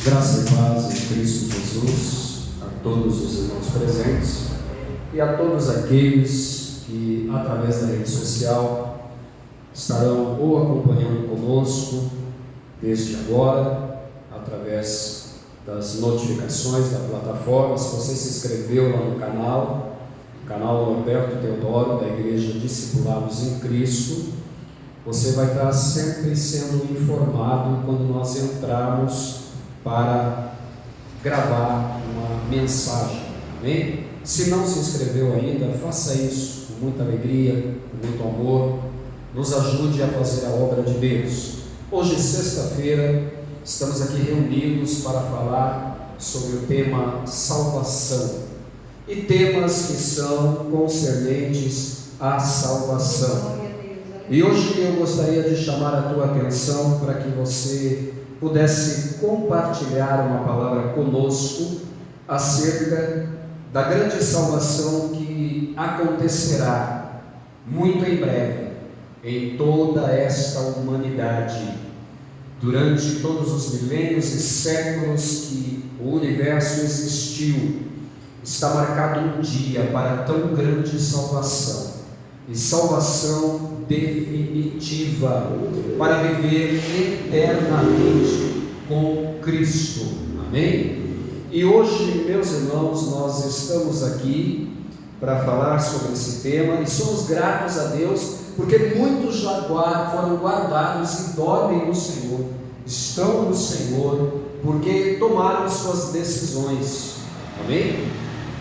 Graça e paz em Cristo Jesus a todos os irmãos presentes e a todos aqueles que, através da rede social, estarão ou acompanhando conosco desde agora, através das notificações da plataforma. Se você se inscreveu lá no canal Norberto Teodoro, da Igreja Discipulados em Cristo, você vai estar sempre sendo informado quando nós entrarmos para gravar uma mensagem, amém? Se não se inscreveu ainda, faça isso com muita alegria, com muito amor, nos ajude a fazer a obra de Deus. Hoje, sexta-feira, estamos aqui reunidos para falar sobre o tema salvação e temas que são concernentes à salvação. E hoje eu gostaria de chamar a tua atenção para que você pudesse compartilhar uma palavra conosco acerca da grande salvação que acontecerá muito em breve em toda esta humanidade. Durante todos os milênios e séculos que o universo existiu, está marcado um dia para tão grande salvação, e salvação definitiva, para viver eternamente com Cristo, amém? E hoje, meus irmãos, nós estamos aqui para falar sobre esse tema, e somos gratos a Deus, porque muitos já foram guardados e dormem no Senhor, estão no Senhor, porque tomaram suas decisões, amém?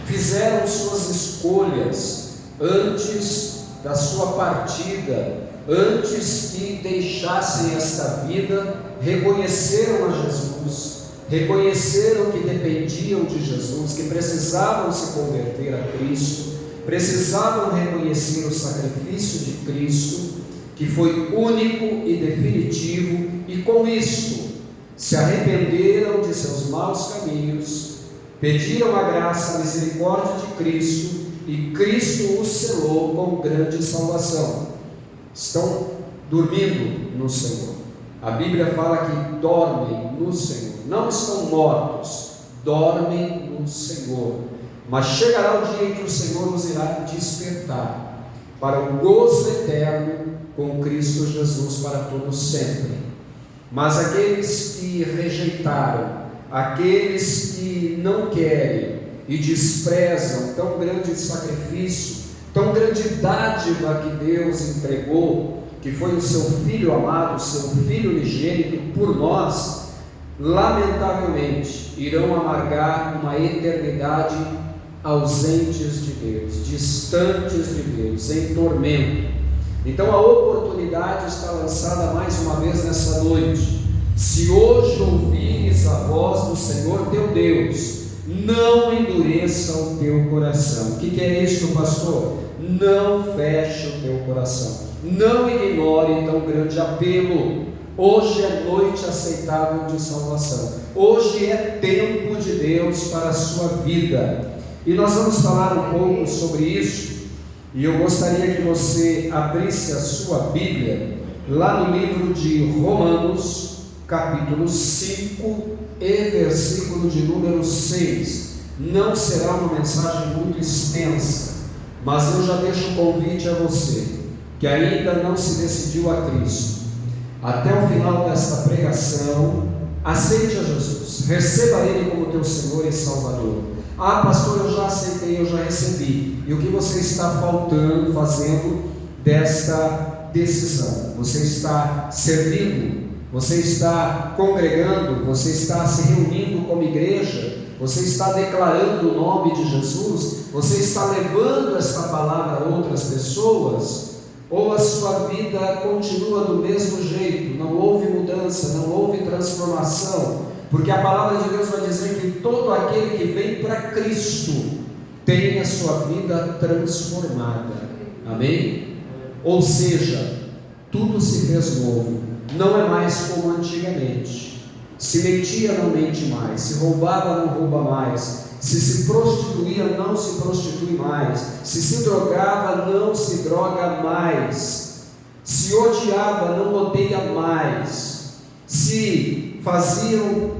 Fizeram suas escolhas antes da sua partida, antes que deixassem esta vida, reconheceram a Jesus, reconheceram que dependiam de Jesus, que precisavam se converter a Cristo, precisavam reconhecer o sacrifício de Cristo, que foi único e definitivo, e com isto se arrependeram de seus maus caminhos, pediram a graça, a misericórdia de Cristo, e Cristo os selou com grande salvação. Estão dormindo no Senhor. A Bíblia fala que dormem no Senhor, não estão mortos, dormem no Senhor. Mas chegará o dia em que o Senhor os irá despertar para o gozo eterno com Cristo Jesus para todos sempre. Mas aqueles que rejeitaram, aqueles que não querem e desprezam tão grande sacrifício, tão grande dádiva que Deus entregou, que foi o seu Filho amado, o seu Filho unigênito por nós, lamentavelmente irão amargar uma eternidade ausentes de Deus, distantes de Deus, em tormento. Então a oportunidade está lançada mais uma vez nessa noite. Se hoje ouvires a voz do Senhor teu Deus, não endureça o teu coração. O que é isso, pastor? Não feche o teu coração, não ignore tão grande apelo. Hoje é noite aceitável de salvação, hoje é tempo de Deus para a sua vida, e nós vamos falar um pouco sobre isso. E eu gostaria que você abrisse a sua Bíblia lá no livro de Romanos, capítulo 5 e versículo de número 6. Não será uma mensagem muito extensa, mas eu já deixo o convite a você que ainda não se decidiu a Cristo. Até o final desta pregação, aceite a Jesus, receba Ele como teu Senhor e Salvador. Ah, pastor, eu já aceitei, eu já recebi. E o que você está fazendo desta decisão? Você está servindo? Você está congregando? Você está se reunindo como igreja? Você está declarando o nome de Jesus? Você está levando esta palavra a outras pessoas? Ou a sua vida continua do mesmo jeito? Não houve mudança, não houve transformação? Porque a palavra de Deus vai dizer que todo aquele que vem para Cristo tem a sua vida transformada, amém? Ou seja, tudo se fez novo, não é mais como antigamente. Se mentia, não mente mais, se roubava, não rouba mais, se prostituía, não se prostitui mais, se drogava, não se droga mais, se odiava, não odeia mais, se faziam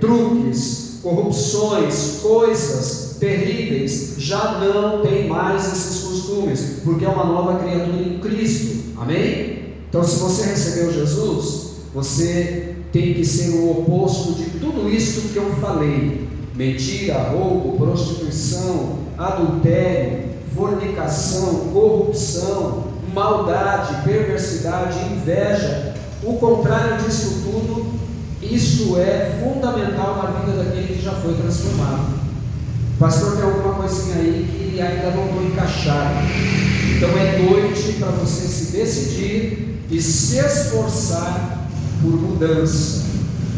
truques, corrupções, coisas terríveis, já não tem mais esses costumes, porque é uma nova criatura em Cristo. Amém? Então, se você recebeu Jesus, você tem que ser o oposto de tudo isso que eu falei: mentira, roubo, prostituição, adultério, fornicação, corrupção, maldade, perversidade, inveja. O contrário disso tudo, isso é fundamental na vida daquele que já foi transformado. Pastor, tem alguma coisinha aí que ainda não estou encaixado. Então é noite para você se decidir e se esforçar por mudança.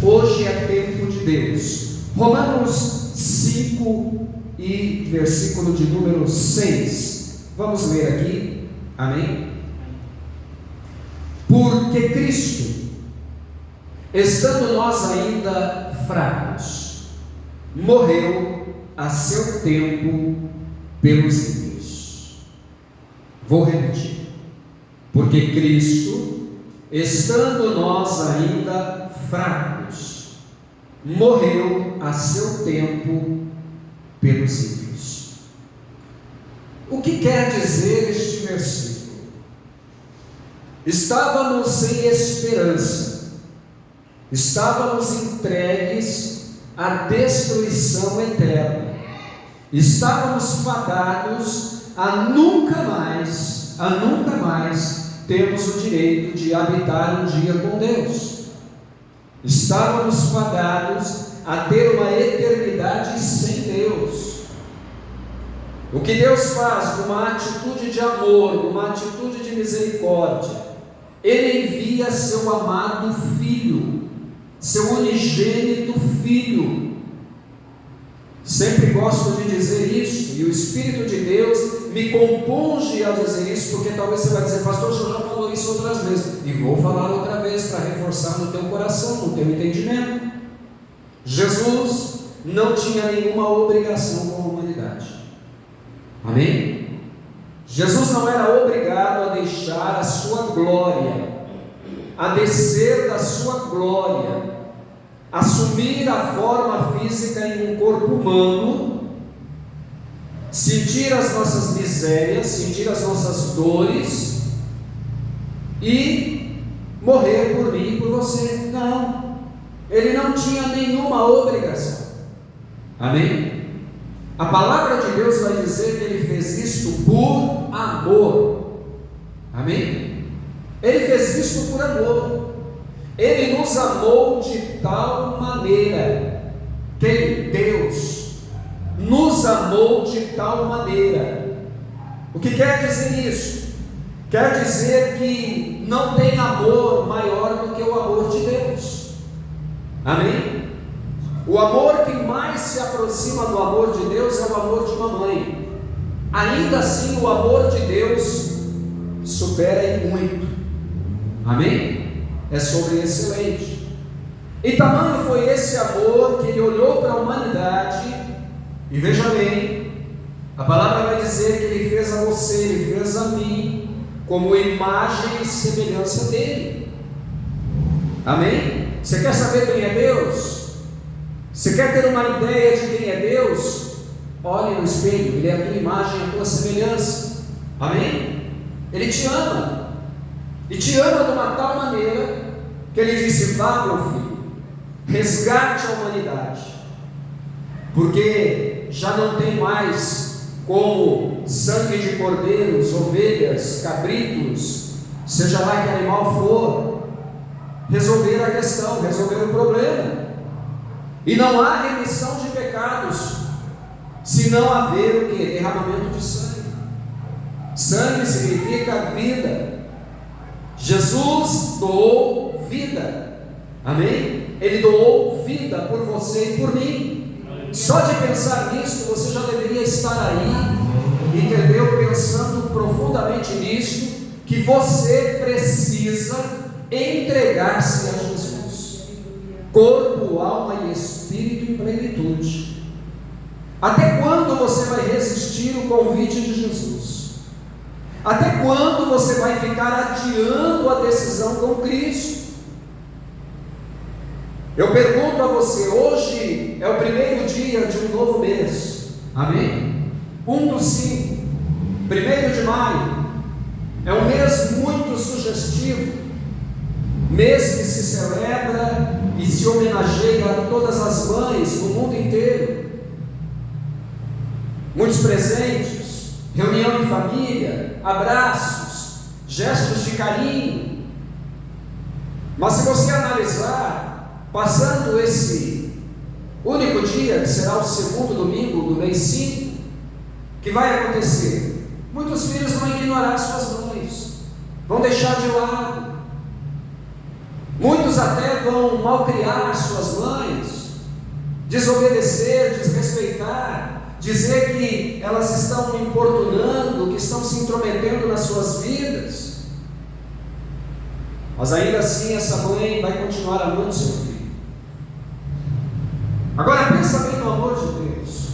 Hoje é tempo de Deus. Romanos 5 e versículo de número 6. Vamos ler aqui. Amém? Porque Cristo, estando nós ainda fracos, morreu a seu tempo pelos ímpios. Vou repetir. Porque Cristo, estando nós ainda fracos, morreu a seu tempo pelos ímpios. O que quer dizer este versículo? Estávamos sem esperança, estávamos entregues à destruição eterna, estávamos fadados a nunca mais termos o direito de habitar um dia com Deus. Estávamos fadados a ter uma eternidade sem Deus. O que Deus faz numa atitude de amor, numa atitude de misericórdia, Ele envia seu amado Filho, seu unigênito Filho. Sempre gosto de dizer isso, e o Espírito de Deus me compunge a dizer isso, porque talvez você vai dizer: pastor, o senhor já falou isso outras vezes, e vou falar outra vez para reforçar no teu coração, no teu entendimento. Jesus não tinha nenhuma obrigação com a humanidade. Amém? Jesus não era obrigado a deixar a sua glória, a descer da sua glória, assumir a forma física em um corpo humano, sentir as nossas misérias, sentir as nossas dores e morrer por mim e por você. Não, Ele não tinha nenhuma obrigação. Amém? A palavra de Deus vai dizer que Ele fez isto por amor. Amém? Ele fez isto por amor. Ele nos amou de tal maneira. Quem? Deus nos amou de tal maneira. O que quer dizer isso? Quer dizer que não tem amor maior do que o amor de Deus. Amém? O amor que mais se aproxima do amor de Deus é o amor de uma mãe. Ainda assim, o amor de Deus supera em muito. Amém? É sobreexcelente. E tamanho foi esse amor que Ele olhou para a humanidade, e veja bem, a palavra vai dizer que Ele fez a você, Ele fez a mim, como imagem e semelhança dEle. Amém? Você quer saber quem é Deus? Você quer ter uma ideia de quem é Deus? Olhe no espelho, Ele é a tua imagem, a tua semelhança. Amém? Ele te ama, e te ama de uma tal maneira que Ele disse: vá, meu filho, resgate a humanidade, porque já não tem mais como sangue de cordeiros, ovelhas, cabritos, seja lá que animal for, resolver a questão, resolver o problema. E não há remissão de pecados se não haver o que? Derramamento de sangue. Sangue significa vida. Jesus doou vida. Amém? Ele doou vida por você e por mim. Só de pensar nisso, você já deveria estar aí, entendeu? Pensando profundamente nisso, que você precisa entregar-se a Jesus. Corpo, alma e espírito em plenitude. Até quando você vai resistir o convite de Jesus? Até quando você vai ficar adiando a decisão com Cristo? Eu pergunto a você, hoje é o primeiro dia de um novo mês, amém? 1/5, 1º de maio, é um mês muito sugestivo, mês que se celebra e se homenageia a todas as mães no mundo inteiro, muitos presentes, reunião em família, abraços, gestos de carinho. Mas se você analisar, passando esse único dia, que será o 2º domingo do mês 5, que vai acontecer? Muitos filhos vão ignorar suas mães, vão deixar de lado, muitos até vão malcriar suas mães, desobedecer, desrespeitar, dizer que elas estão importunando, que estão se intrometendo nas suas vidas. Mas ainda assim essa mãe vai continuar amando seu filho. Agora pensa bem no amor de Deus.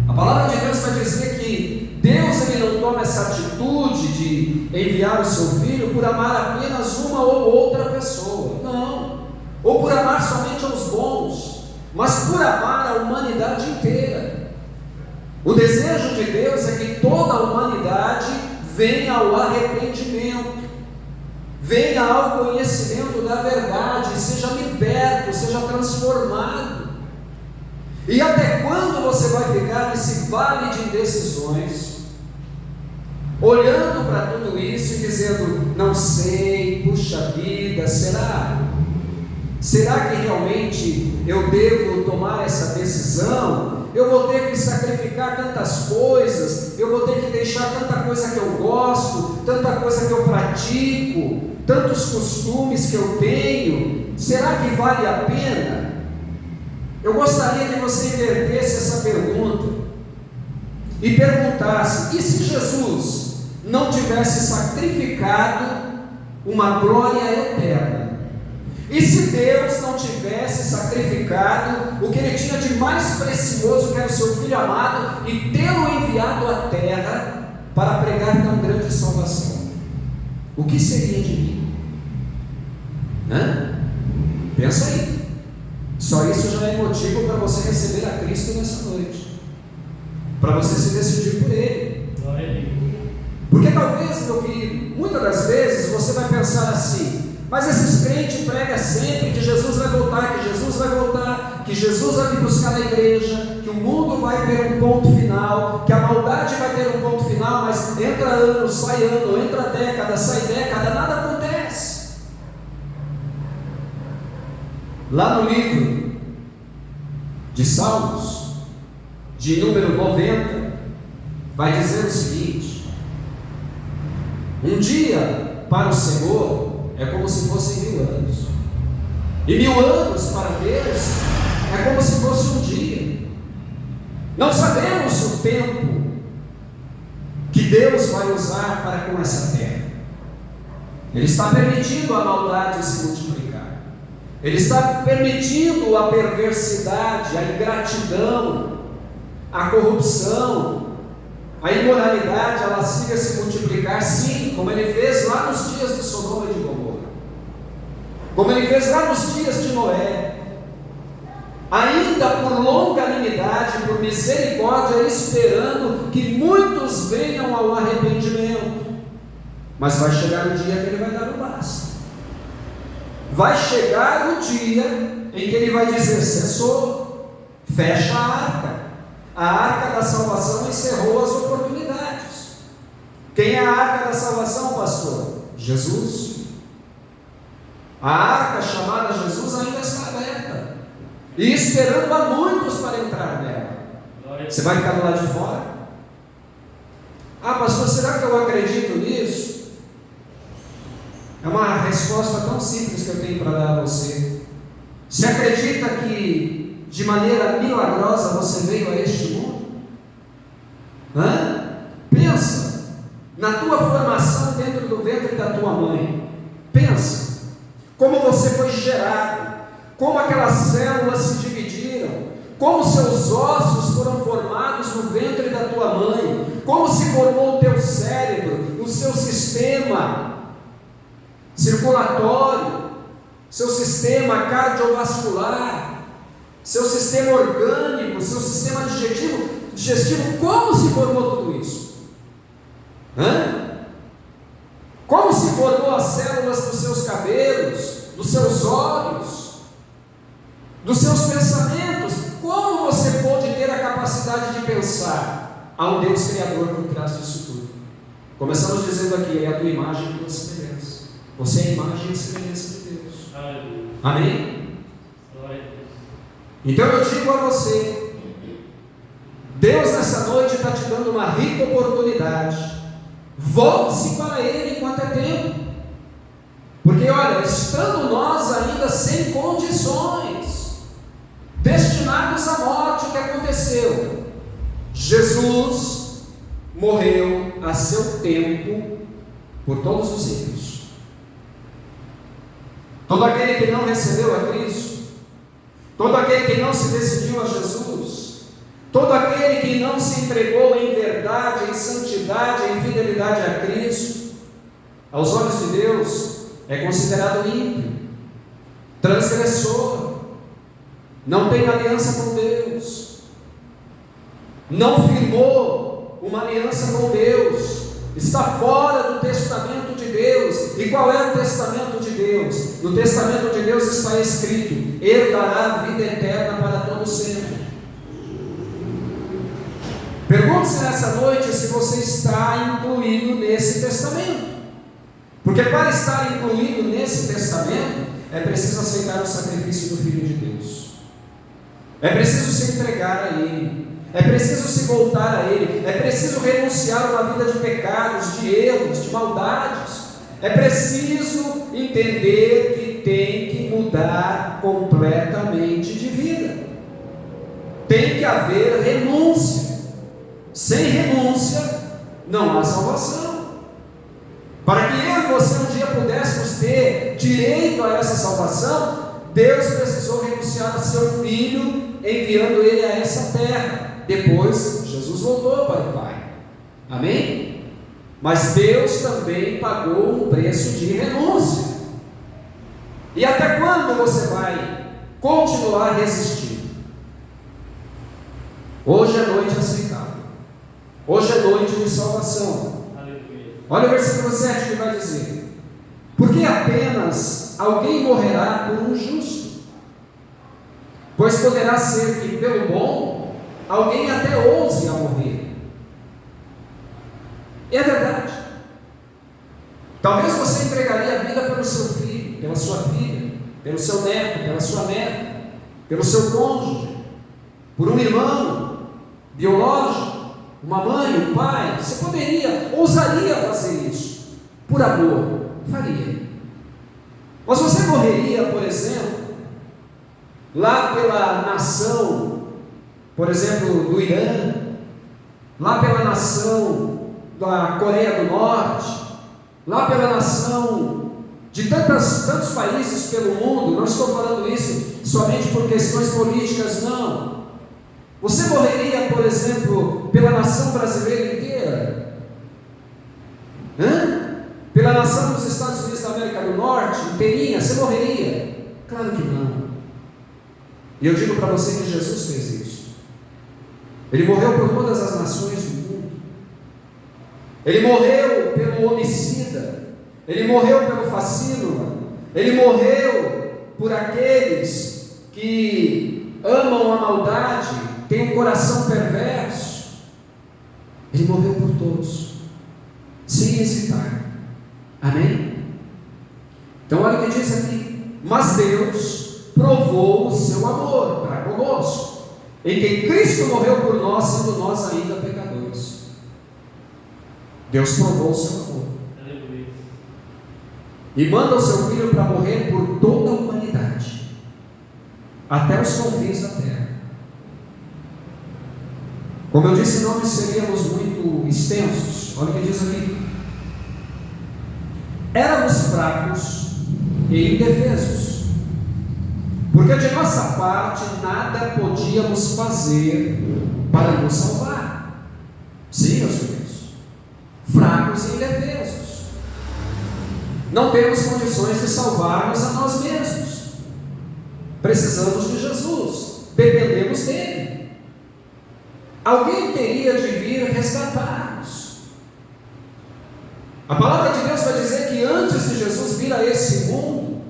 A palavra de Deus vai dizer que Deus ele não toma essa atitude de enviar o seu filho por amar apenas uma ou outra pessoa, não, ou por amar somente aos bons, mas por amar a humanidade inteira. O desejo de Deus é que toda a humanidade venha ao arrependimento, venha ao conhecimento da verdade, seja liberto, seja transformado. E até quando você vai ficar nesse vale de indecisões, olhando para tudo isso e dizendo, não sei, puxa vida, será? Será que realmente eu devo tomar essa decisão? Eu vou ter que sacrificar tantas coisas, eu vou ter que deixar tanta coisa que eu gosto, tanta coisa que eu pratico, tantos costumes que eu tenho, será que vale a pena? Eu gostaria que você invertesse essa pergunta e perguntasse, e se Jesus não tivesse sacrificado uma glória eterna? E se Deus não tivesse sacrificado o que Ele tinha de mais precioso, que era o seu Filho amado, e tê-lo enviado à terra para pregar tão grande salvação? O que seria de mim? Pensa aí. Só isso já é motivo para você receber a Cristo nessa noite, para você se decidir por Ele. Porque talvez, meu querido, muitas das vezes você vai pensar assim, mas esses crentes pregam sempre que Jesus vai voltar, que Jesus vai voltar, que Jesus vai vir buscar na igreja, que o mundo vai ter um ponto final, que a maldade vai ter um ponto final, mas entra ano, sai ano, entra década, sai década, nada acontece. Lá no livro de Salmos, de número 90, vai dizer o seguinte: um dia para o Senhor é como se fossem 1000 anos, e 1000 anos para Deus é como se fosse um dia. Não sabemos o tempo que Deus vai usar para com essa terra. Ele está permitindo a maldade se multiplicar, Ele está permitindo a perversidade, a ingratidão, a corrupção, a imoralidade, a lascívia se multiplicar, sim, como Ele fez lá nos dias de Sodoma e de Gomorra, como Ele fez lá nos dias de Noé, ainda por longanimidade, por misericórdia, esperando que muitos venham ao arrependimento. Mas vai chegar o dia que Ele vai dar o basta. Vai chegar o dia em que Ele vai dizer: cessou, fecha a arca. A arca da salvação encerrou as oportunidades. Quem é a arca da salvação, pastor? Jesus. A arca chamada Jesus ainda está aberta e esperando a muitos para entrar nela. Você vai ficar do lado de fora? Ah, pastor, será que eu acredito nisso? É uma resposta tão simples que eu tenho para dar a você. Você acredita que de maneira milagrosa você veio a este mundo? Pensa na tua formação dentro do ventre da tua mãe. Pensa como você foi gerado, como aquelas células se dividiram, como seus ossos foram formados no ventre da tua mãe, como se formou o teu cérebro, o seu sistema circulatório, seu sistema cardiovascular, seu sistema orgânico, seu sistema digestivo, como se formou tudo isso? Como se formou as células dos seus cabelos, dos seus olhos, dos seus pensamentos? Como você pode ter a capacidade de pensar? Há um Deus Criador por trás disso tudo. Começamos dizendo aqui, é a tua imagem e tua semelhança. Você é a imagem e semelhança de Deus. Amém? Então eu digo a você, Deus nessa noite está te dando uma rica oportunidade. Volte-se para Ele enquanto é tempo. Porque olha, estando nós ainda sem condições, destinados à morte, o que aconteceu? Jesus morreu a seu tempo por todos os ímpios. Todo aquele que não recebeu a Cristo, todo aquele que não se decidiu a Jesus, todo aquele que não se entregou em verdade, em santidade, em fidelidade a Cristo, aos olhos de Deus, é considerado ímpio, transgressor, não tem aliança com Deus, não firmou uma aliança com Deus, está fora do testamento de Deus. E qual é o testamento de Deus? No testamento de Deus está escrito: herdará a vida eterna para todo sempre. Pergunte-se nessa noite se você está incluído nesse testamento, porque para estar incluído nesse testamento é preciso aceitar o sacrifício do Filho de Deus, é preciso se entregar a Ele, é preciso se voltar a Ele, é preciso renunciar a uma vida de pecados, de erros, de maldades, é preciso entender que tem que mudar completamente de vida, tem que haver renúncia. Sem renúncia não há salvação. Para que eu e você um dia pudéssemos ter direito a essa salvação, Deus precisou renunciar a seu Filho, enviando Ele a essa terra. Depois Jesus voltou para o Pai. Amém? Mas Deus também pagou um preço de renúncia. E até quando você vai continuar resistindo? Hoje é noite aceitável. Hoje é noite de salvação. Olha o versículo 7 que vai dizer: porque apenas alguém morrerá por um justo, pois poderá ser que pelo bom alguém até ouse a morrer. E é verdade. Talvez você entregaria a vida pelo seu filho, pela sua filha, pelo seu neto, pela sua neta, pelo seu cônjuge, por um irmão biológico, uma mãe, um pai. Você ousaria fazer isso por amor, faria. Mas você morreria, por exemplo, lá pela nação, por exemplo, do Irã, lá pela nação da Coreia do Norte, lá pela nação de tantos países pelo mundo. Não estou falando isso somente por questões políticas, não. Você morreria, por exemplo, pela nação brasileira inteira? Pela nação dos Estados Unidos da América do Norte inteirinha? Você morreria? Claro que não. E eu digo para você que Jesus fez isso. Ele morreu por todas as nações do mundo. Ele morreu pelo homicida, ele morreu pelo fascínio, ele morreu por aqueles que amam a maldade, têm um coração perverso. Ele morreu por todos, sem hesitar. Amém? Então olha o que diz aqui: mas Deus provou o seu amor para conosco, em que Cristo morreu por nós, sendo nós ainda pecadores. Deus provou o seu amor. E manda o seu Filho para morrer por toda a humanidade, até os confins da terra. Como eu disse, não seríamos muito extensos. Olha o que diz aqui: éramos fracos e indefesos, porque de nossa parte nada podíamos fazer para nos salvar. Sim, meus queridos, fracos e indefesos, não temos condições de salvarmos a nós mesmos. Precisamos de Jesus, dependemos dele. Alguém teria de vir resgatar-nos. A palavra de Deus vai dizer que antes de Jesus vir a esse mundo,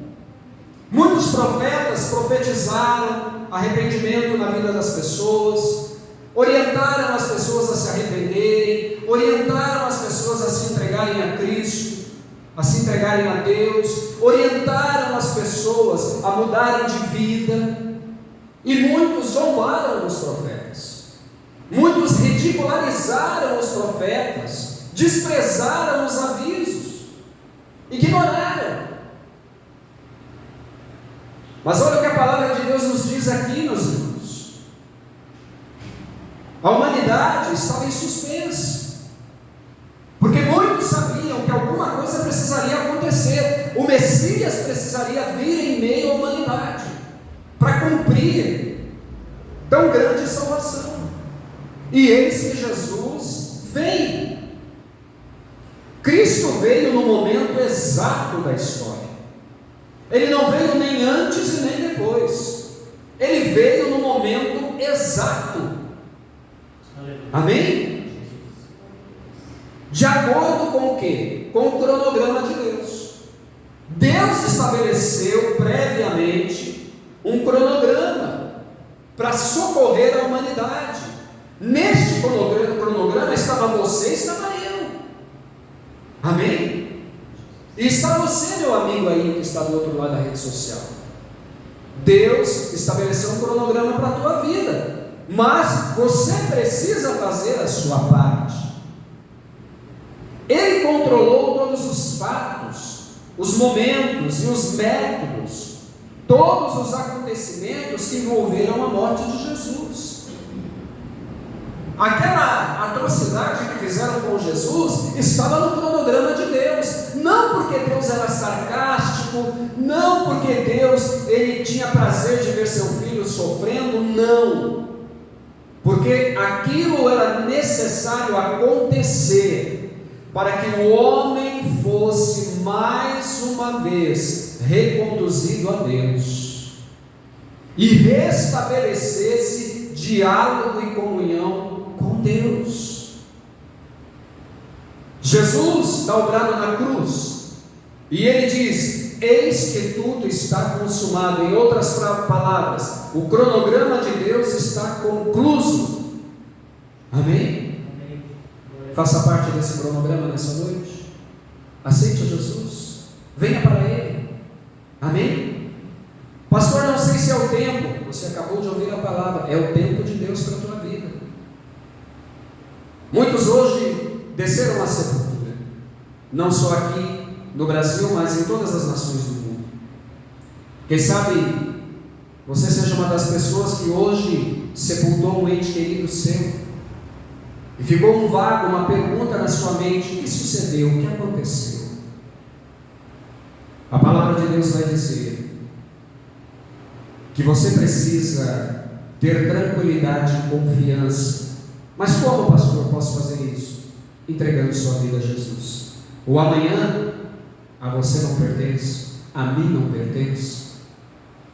muitos profetas profetizaram arrependimento na vida das pessoas, orientaram as pessoas a se arrependerem, orientaram as pessoas a se entregarem a Cristo, a se entregarem a Deus, orientaram as pessoas a mudarem de vida, e muitos zombaram dos profetas, muitos ridicularizaram os profetas, desprezaram os avisos, ignoraram. Mas olha o que a palavra de Deus nos diz aqui, meus irmãos. A humanidade estava em suspense, porque muitos sabiam que alguma coisa precisaria acontecer. O Messias precisaria vir em meio à humanidade para cumprir tão grande salvação. E eis que Jesus vem. Cristo veio no momento exato da história. Ele não veio nem antes e nem depois. Ele veio no momento exato. Amém? De acordo com o quê? Com o cronograma de Deus. Deus estabeleceu previamente um cronograma para socorrer a humanidade. Neste cronograma estava você, estava eu. Amém? E está você, meu amigo aí que está do outro lado da rede social. Deus estabeleceu um cronograma para a tua vida, mas você precisa fazer a sua parte. Ele controlou todos os fatos, os momentos e os métodos, todos os acontecimentos que envolveram a morte de Jesus. Aquela atrocidade que fizeram com Jesus estava no cronograma de Deus, não porque Deus era sarcástico, não porque Deus ele tinha prazer de ver seu filho sofrendo, não, porque aquilo era necessário acontecer para que o homem fosse mais uma vez reconduzido a Deus e restabelecesse diálogo e comunhão com Deus. Jesus dá o brado na cruz e ele diz: eis que tudo está consumado. Em outras palavras, o cronograma de Deus está concluso. Amém? Amém. Faça parte desse cronograma nessa noite. Aceite Jesus, venha para Ele. Amém? Pastor, não sei se é o tempo. Você acabou de ouvir a palavra. É o tempo de Deus para a tua vida. Muitos hoje desceram à sepultura, não só aqui no Brasil, mas em todas as nações do mundo. Quem sabe você seja uma das pessoas que hoje sepultou um ente querido seu e ficou um vago, uma pergunta na sua mente: o que sucedeu? O que aconteceu? A palavra de Deus vai dizer que você precisa ter tranquilidade e confiança. Mas como, pastor, eu posso fazer isso? Entregando sua vida a Jesus. O amanhã a você não pertence, a mim não pertence.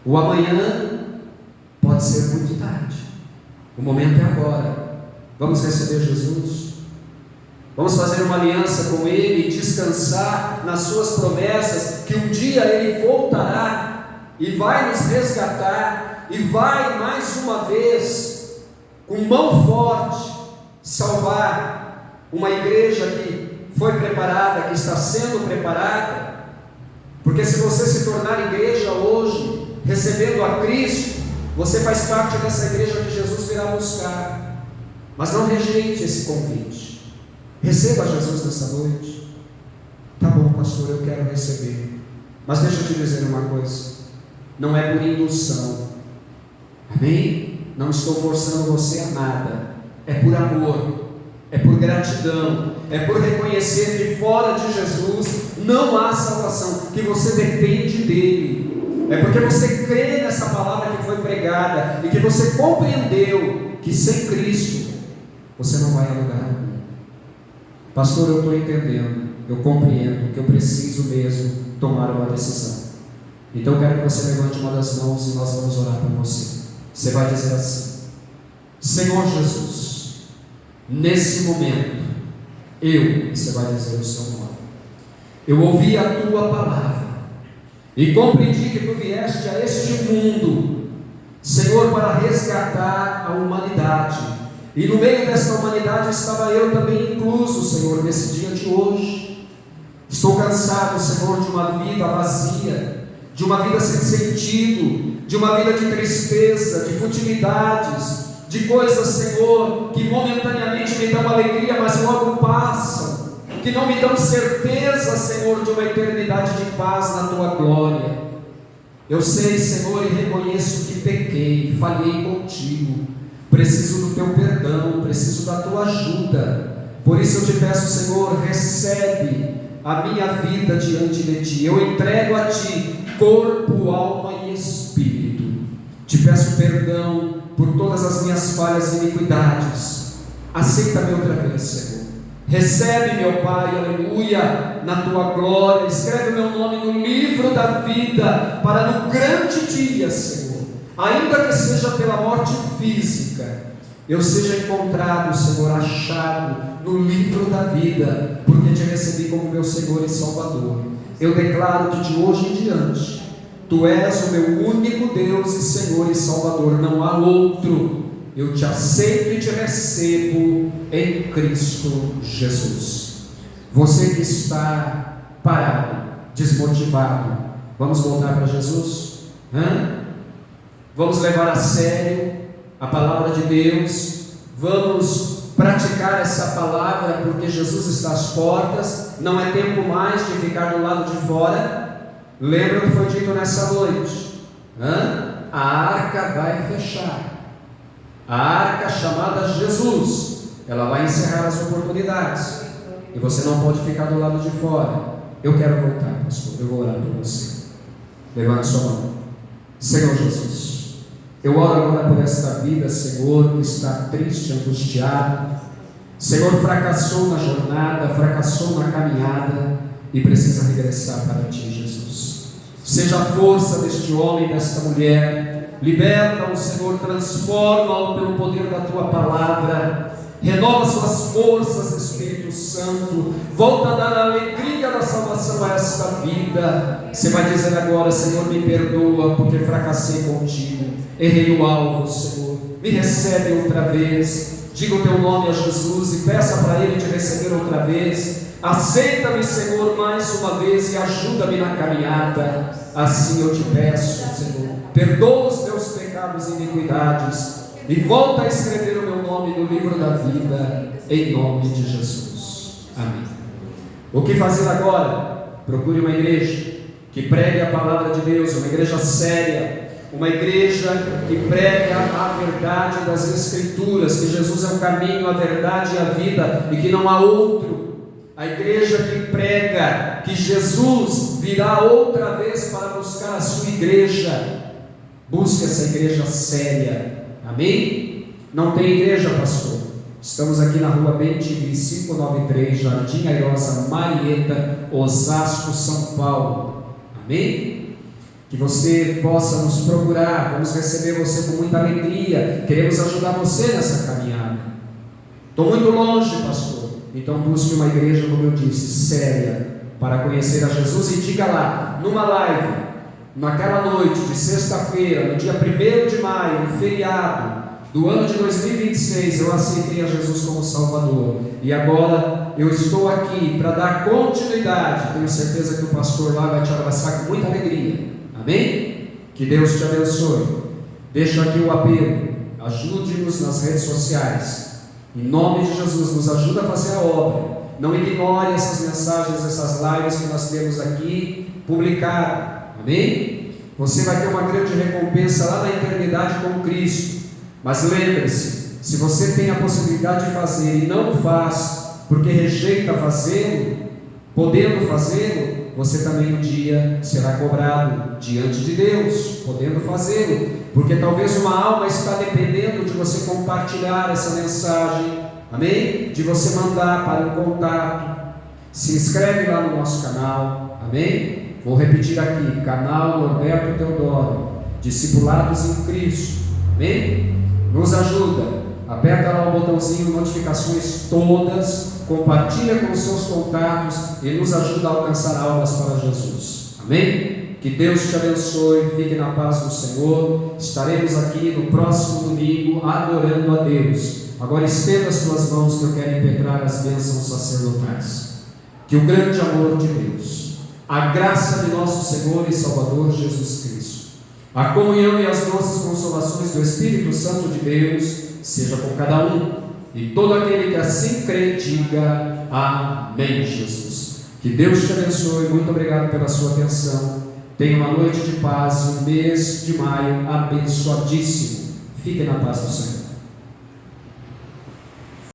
O amanhã pode ser muito tarde. O momento é agora. Vamos receber Jesus. Vamos fazer uma aliança com Ele e descansar nas suas promessas, que um dia Ele voltará e vai nos resgatar e vai mais uma vez, com mão forte, salvar uma igreja que foi preparada, que está sendo preparada. Porque se você se tornar igreja hoje, recebendo a Cristo, você faz parte dessa igreja que Jesus virá buscar. Mas não rejeite esse convite. Receba Jesus nessa noite. Tá bom, pastor, eu quero receber. Mas deixa eu te dizer uma coisa: não é por indução. Amém? Não estou forçando você a nada. É por amor, é por gratidão, é por reconhecer que fora de Jesus não há salvação, que você depende dele. É porque você crê nessa palavra que foi pregada e que você compreendeu que sem Cristo você não vai a lugar nenhum. Pastor, eu estou entendendo, eu compreendo que eu preciso mesmo tomar uma decisão. Então eu quero que você levante uma das mãos e nós vamos orar por você. Você vai dizer assim: Senhor Jesus, nesse momento, você vai dizer o seu nome, eu ouvi a tua palavra e compreendi que tu vieste a este mundo, Senhor, para resgatar a humanidade, e no meio desta humanidade estava eu também incluso, Senhor, nesse dia de hoje. Estou cansado, Senhor, de uma vida vazia, de uma vida sem sentido, de uma vida de tristeza, de futilidades, de coisas, Senhor, que momentaneamente me dão alegria, mas logo passam, que não me dão certeza, Senhor, de uma eternidade de paz na tua glória. Eu sei, Senhor, e reconheço que pequei, falhei contigo, preciso do teu perdão, preciso da tua ajuda. Por isso eu te peço, Senhor, recebe a minha vida diante de ti. Eu entrego a ti corpo, alma e espírito. Te peço perdão por todas as minhas falhas e iniquidades. Aceita-me outra vez, Senhor. Recebe, meu Pai, aleluia, na tua glória. Escreve o meu nome no livro da vida, para no grande dia, Senhor, ainda que seja pela morte física, eu seja encontrado, Senhor, achado no livro da vida, porque te recebi como meu Senhor e Salvador. Eu declaro que de hoje em diante tu és o meu único Deus e Senhor e Salvador, não há outro. Eu te aceito e te recebo em Cristo Jesus. Você que está parado, desmotivado, vamos voltar para Jesus? Vamos levar a sério a palavra de Deus, vamos praticar essa palavra, porque Jesus está às portas, não é tempo mais de ficar do lado de fora. Lembra o que foi dito nessa noite? A arca vai fechar. A arca chamada Jesus, ela vai encerrar as oportunidades, e você não pode ficar do lado de fora. Eu quero voltar, pastor, eu vou orar por você. Levante sua mão. Senhor Jesus, eu oro agora por esta vida, Senhor, que está triste, angustiada, Senhor, fracassou na jornada, fracassou na caminhada e precisa regressar para ti, Jesus. Seja a força deste homem, desta mulher. Liberta-o, Senhor, transforma-o pelo poder da tua palavra, renova suas forças, Espírito Santo, volta a dar a alegria da salvação a esta vida. Você vai dizer agora: Senhor, me perdoa, porque fracassei contigo, errei o alvo, Senhor, me recebe outra vez. Diga o teu nome a Jesus e peça para Ele te receber outra vez. Aceita-me, Senhor, mais uma vez e ajuda-me na caminhada. Assim eu te peço, Senhor, perdoa os teus pecados e iniquidades e volta a escrever o meu nome no livro da vida, em nome de Jesus. Amém. O que fazer agora? Procure uma igreja que pregue a palavra de Deus, uma igreja séria, uma igreja que prega a verdade das Escrituras, que Jesus é o caminho, a verdade e a vida, e que não há outro. A igreja que prega que Jesus virá outra vez para buscar a sua igreja. Busque essa igreja séria. Amém? Não tem igreja, pastor? Estamos aqui na rua BenTV 593, Jardim Airosa, Marieta, Osasco, São Paulo. Amém? Que você possa nos procurar. Vamos receber você com muita alegria. Queremos ajudar você nessa caminhada. Estou muito longe, pastor. Então busque uma igreja, como eu disse, séria, para conhecer a Jesus. E diga lá, numa live, naquela noite de sexta-feira, no dia 1º de maio, no feriado do ano de 2026, eu aceitei a Jesus como Salvador, e agora eu estou aqui para dar continuidade. Tenho certeza que o pastor lá vai te abraçar com muita alegria. Amém? Que Deus te abençoe. Deixo aqui o apelo: ajude-nos nas redes sociais. Em nome de Jesus, nos ajuda a fazer a obra. Não ignore essas mensagens, essas lives que nós temos aqui publicadas. Amém? Você vai ter uma grande recompensa lá na eternidade com Cristo. Mas lembre-se, se você tem a possibilidade de fazer e não faz, porque rejeita fazê-lo, podendo fazê-lo, você também um dia será cobrado diante de Deus, podendo fazê-lo, porque talvez uma alma está dependendo de você compartilhar essa mensagem, amém? De você mandar para um contato. Se inscreve lá no nosso canal, amém? Vou repetir aqui: canal Norberto Teodoro, Discipulados em Cristo. Amém? Nos ajuda. Aperta lá o botãozinho notificações todas, compartilha com os seus contatos e nos ajuda a alcançar almas para Jesus. Amém? Que Deus te abençoe, fique na paz do Senhor. Estaremos aqui no próximo domingo adorando a Deus. Agora estenda as tuas mãos que eu quero impetrar as bênçãos sacerdotais. Que o grande amor de Deus, a graça de nosso Senhor e Salvador Jesus Cristo, a comunhão e as doces consolações do Espírito Santo de Deus seja com cada um, e todo aquele que assim crê diga amém, Jesus. Que Deus te abençoe, muito obrigado pela sua atenção. Tenha uma noite de paz, um mês de maio abençoadíssimo. Fique na paz do Senhor.